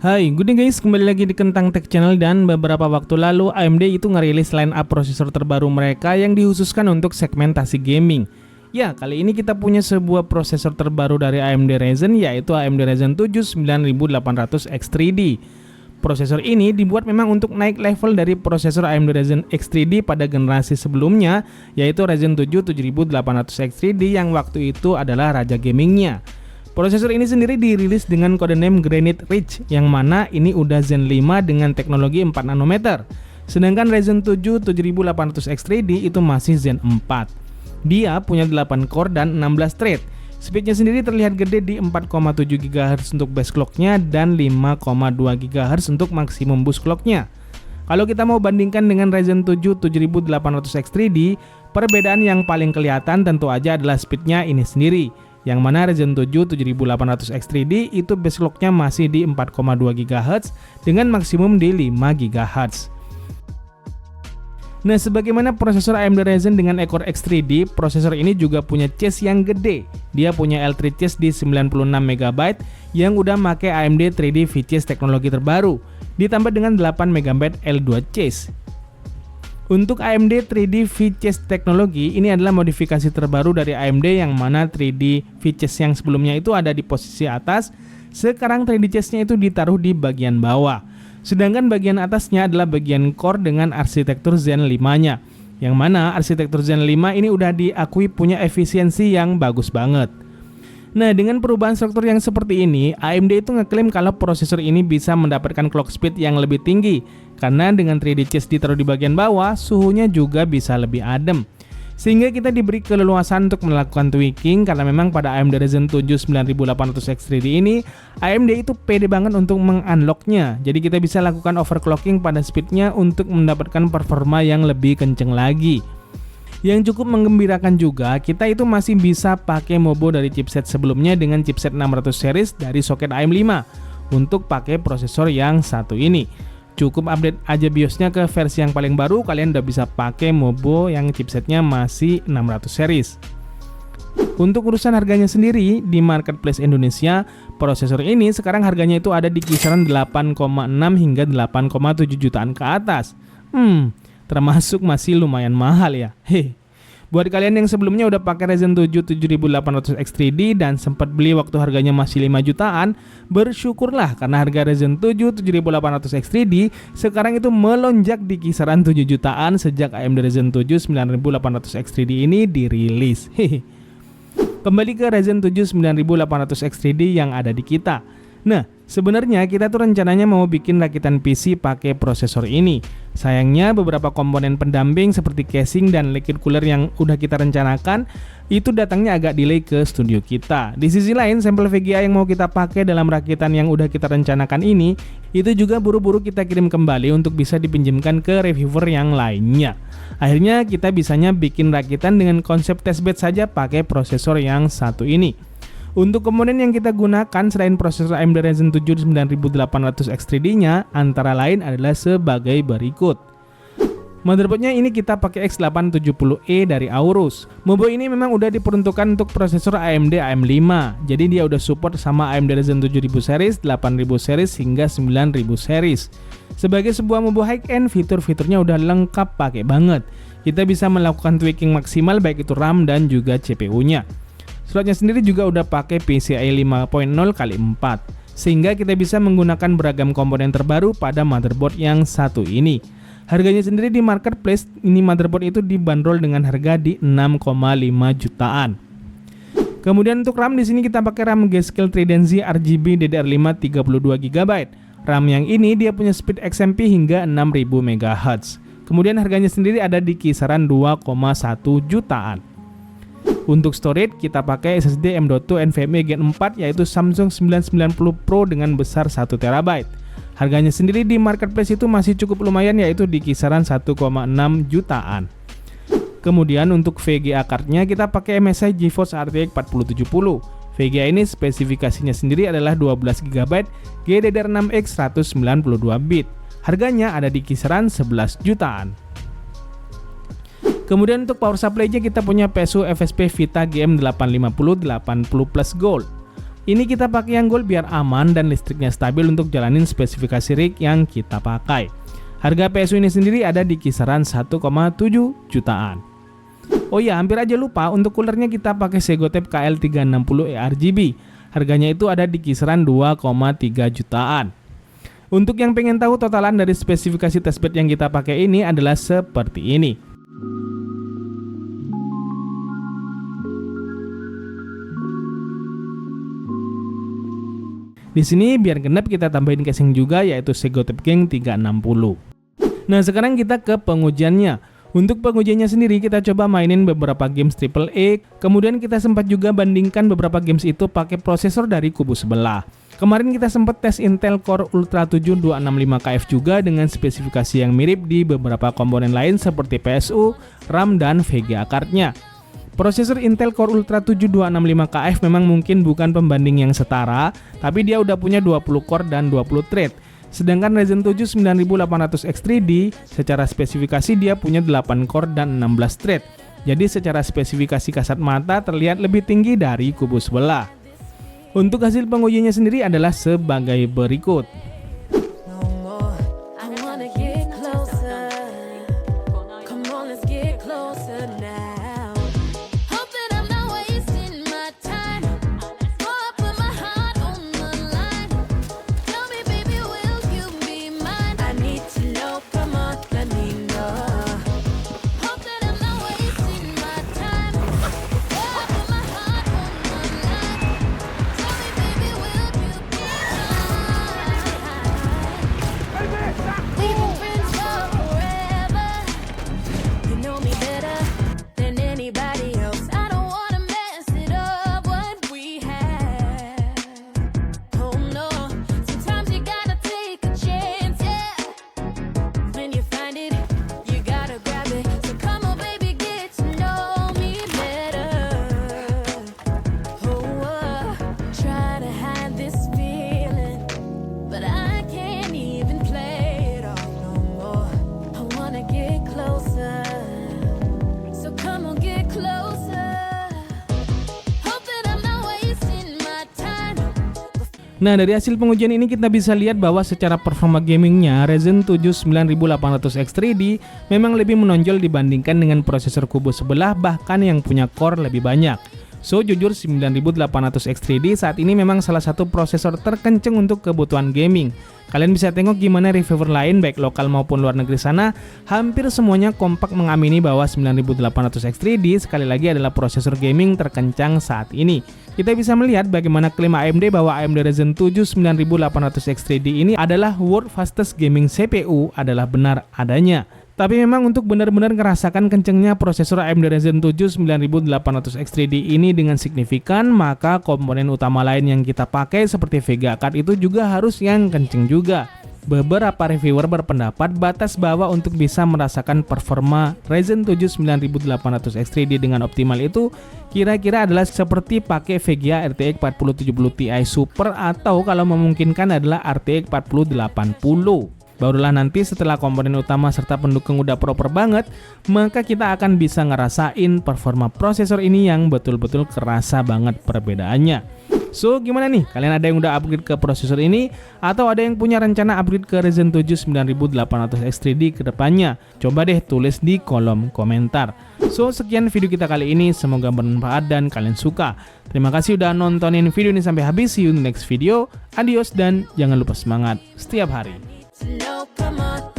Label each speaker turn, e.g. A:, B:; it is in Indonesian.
A: Hai, good day guys, kembali lagi di Kentang Tech Channel. Dan beberapa waktu lalu AMD itu ngerilis line up prosesor terbaru mereka yang dikhususkan untuk segmentasi gaming. Ya, kali ini kita punya sebuah prosesor terbaru dari AMD Ryzen, yaitu AMD Ryzen 7 9800 X3D. Prosesor ini dibuat memang untuk naik level dari prosesor AMD Ryzen X3D pada generasi sebelumnya, yaitu Ryzen 7 7800 X3D yang waktu itu adalah raja gamingnya. Prosesor ini sendiri dirilis dengan kode name Granite Ridge, yang mana ini udah Zen 5 dengan teknologi 4 nanometer. Sedangkan Ryzen 7 7800 X3D itu masih Zen 4. Dia punya 8 core dan 16 thread. Speednya sendiri terlihat gede di 4,7 GHz untuk base clocknya dan 5,2 GHz untuk maksimum boost clocknya. Kalau kita mau bandingkan dengan Ryzen 7 7800 X3D, perbedaan yang paling kelihatan tentu aja adalah speednya ini sendiri. Yang mana Ryzen 7 7800 X3D itu base clocknya masih di 4,2 GHz dengan maksimum di 5 GHz. Nah, sebagaimana prosesor AMD Ryzen dengan ekor X3D, prosesor ini juga punya chase yang gede. Dia punya L3 chase di 96 MB yang udah make AMD 3D V-Chase teknologi terbaru, ditambah dengan 8 MB L2 chase. Untuk AMD 3D V-Chase teknologi, ini adalah modifikasi terbaru dari AMD yang mana 3D V-Chase yang sebelumnya itu ada di posisi atas, sekarang 3D chase-nya itu ditaruh di bagian bawah. Sedangkan bagian atasnya adalah bagian core dengan arsitektur Zen 5-nya, yang mana arsitektur Zen 5 ini udah diakui punya efisiensi yang bagus banget. Nah, dengan perubahan struktur yang seperti ini, AMD itu ngeklaim kalau prosesor ini bisa mendapatkan clock speed yang lebih tinggi, karena dengan 3D chase ditaruh di bagian bawah, suhunya juga bisa lebih adem. Sehingga kita diberi keleluasan untuk melakukan tweaking, karena memang pada AMD Ryzen 7 9800 X3D ini, AMD itu pede banget untuk mengunlocknya. Jadi kita bisa lakukan overclocking pada speednya untuk mendapatkan performa yang lebih kenceng lagi. Yang cukup menggembirakan juga, kita itu masih bisa pakai MOBO dari chipset sebelumnya dengan chipset 600 series dari soket AM5 untuk pakai prosesor yang satu ini. Cukup update aja BIOSnya ke versi yang paling baru, kalian udah bisa pakai MOBO yang chipsetnya masih 600 series. Untuk urusan harganya sendiri, di marketplace Indonesia, prosesor ini sekarang harganya itu ada di kisaran 8,6 hingga 8,7 jutaan ke atas. Termasuk masih lumayan mahal ya. Buat kalian yang sebelumnya udah pakai Ryzen 7 7800 X3D dan sempat beli waktu harganya masih 5 jutaan, bersyukurlah karena harga Ryzen 7 7800 X3D sekarang itu melonjak di kisaran 7 jutaan sejak AMD Ryzen 7 9800 X3D ini dirilis. Kembali ke Ryzen 7 9800 X3D yang ada di kita. Nah, sebenarnya kita tuh rencananya mau bikin rakitan PC pakai prosesor ini. Sayangnya beberapa komponen pendamping seperti casing dan liquid cooler yang udah kita rencanakan itu datangnya agak delay ke studio kita. Di sisi lain, sampel VGA yang mau kita pakai dalam rakitan yang udah kita rencanakan ini itu juga buru-buru kita kirim kembali untuk bisa dipinjamkan ke reviewer yang lainnya. Akhirnya kita bisanya bikin rakitan dengan konsep testbed saja pakai prosesor yang satu ini. Untuk komponen yang kita gunakan selain prosesor AMD Ryzen 7 9800 X3D-nya antara lain adalah sebagai berikut. Motherboardnya ini kita pakai X870E dari Aorus. Motherboard ini memang udah diperuntukkan untuk prosesor AMD AM5. Jadi dia udah support sama AMD Ryzen 7000 series, 8000 series hingga 9000 series. Sebagai sebuah motherboard high-end, fitur-fiturnya udah lengkap pakai banget. Kita bisa melakukan tweaking maksimal baik itu RAM dan juga CPU-nya. Slotnya sendiri juga udah pakai PCIe 5.0x4, sehingga kita bisa menggunakan beragam komponen terbaru pada motherboard yang satu ini. Harganya sendiri di marketplace, ini motherboard itu dibanderol dengan harga di 6,5 jutaan. Kemudian untuk RAM di sini kita pakai RAM G-Skill Trident RGB DDR5 32 GB. RAM yang ini dia punya speed XMP hingga 6000 MHz. Kemudian harganya sendiri ada di kisaran 2,1 jutaan. Untuk storage kita pakai SSD M.2 NVMe Gen 4 yaitu Samsung 990 Pro dengan besar 1 TB. Harganya sendiri di marketplace itu masih cukup lumayan yaitu di kisaran 1,6 jutaan. Kemudian untuk VGA cardnya kita pakai MSI GeForce RTX 4070. VGA ini spesifikasinya sendiri adalah 12 GB GDDR6X 192 bit. Harganya ada di kisaran 11 jutaan. Kemudian untuk power supply-nya kita punya PSU FSP Vita GM850 80 Plus Gold. Ini kita pakai yang gold biar aman dan listriknya stabil untuk jalanin spesifikasi rig yang kita pakai. Harga PSU ini sendiri ada di kisaran 1,7 jutaan. Oh ya, hampir aja lupa, untuk coolernya kita pakai Segotep KL360 ERGB. Harganya itu ada di kisaran 2,3 jutaan. Untuk yang pengen tahu totalan dari spesifikasi testbed yang kita pakai ini adalah seperti ini. Di sini biar genep kita tambahin casing juga, yaitu Segotep Gang 360. Nah, sekarang kita ke pengujiannya. Untuk pengujiannya sendiri kita coba mainin beberapa games AAA, kemudian kita sempat juga bandingkan beberapa games itu pakai prosesor dari kubu sebelah. Kemarin kita sempat tes Intel Core Ultra 7 265KF juga dengan spesifikasi yang mirip di beberapa komponen lain seperti PSU, RAM, dan VGA card-nya. Prosesor Intel Core Ultra 7 265KF memang mungkin bukan pembanding yang setara, tapi dia udah punya 20 core dan 20 thread. Sedangkan Ryzen 7 9800X3D secara spesifikasi dia punya 8 core dan 16 thread. Jadi secara spesifikasi kasat mata terlihat lebih tinggi dari kubu sebelah. Untuk hasil pengujiannya sendiri adalah sebagai berikut. Nah, dari hasil pengujian ini kita bisa lihat bahwa secara performa gamingnya Ryzen 7 9800X3D memang lebih menonjol dibandingkan dengan prosesor kubu sebelah, bahkan yang punya core lebih banyak. So, jujur 9800X3D saat ini memang salah satu prosesor terkenceng untuk kebutuhan gaming. Kalian bisa tengok gimana reviewer lain baik lokal maupun luar negeri sana, hampir semuanya kompak mengamini bahwa 9800X3D sekali lagi adalah prosesor gaming terkencang saat ini. Kita bisa melihat bagaimana klaim AMD bahwa AMD Ryzen 7 9800X3D ini adalah world fastest gaming CPU adalah benar adanya. Tapi memang untuk benar-benar ngerasakan kencengnya prosesor AMD Ryzen 7 9800X3D ini dengan signifikan, maka komponen utama lain yang kita pakai seperti VGA card itu juga harus yang kenceng juga. Beberapa reviewer berpendapat batas bawah untuk bisa merasakan performa Ryzen 7 9800X3D dengan optimal itu kira-kira adalah seperti pakai VGA RTX 4070 Ti Super atau kalau memungkinkan adalah RTX 4080. Barulah nanti setelah komponen utama serta pendukung udah proper banget, maka kita akan bisa ngerasain performa prosesor ini yang betul-betul kerasa banget perbedaannya. So, gimana nih? Kalian ada yang udah upgrade ke prosesor ini? Atau ada yang punya rencana upgrade ke Ryzen 7 9800X3D ke depannya? Coba deh tulis di kolom komentar. So, sekian video kita kali ini. Semoga bermanfaat dan kalian suka. Terima kasih udah nontonin video ini sampai habis. See you in the next video. Adios dan jangan lupa semangat setiap hari. No, come on.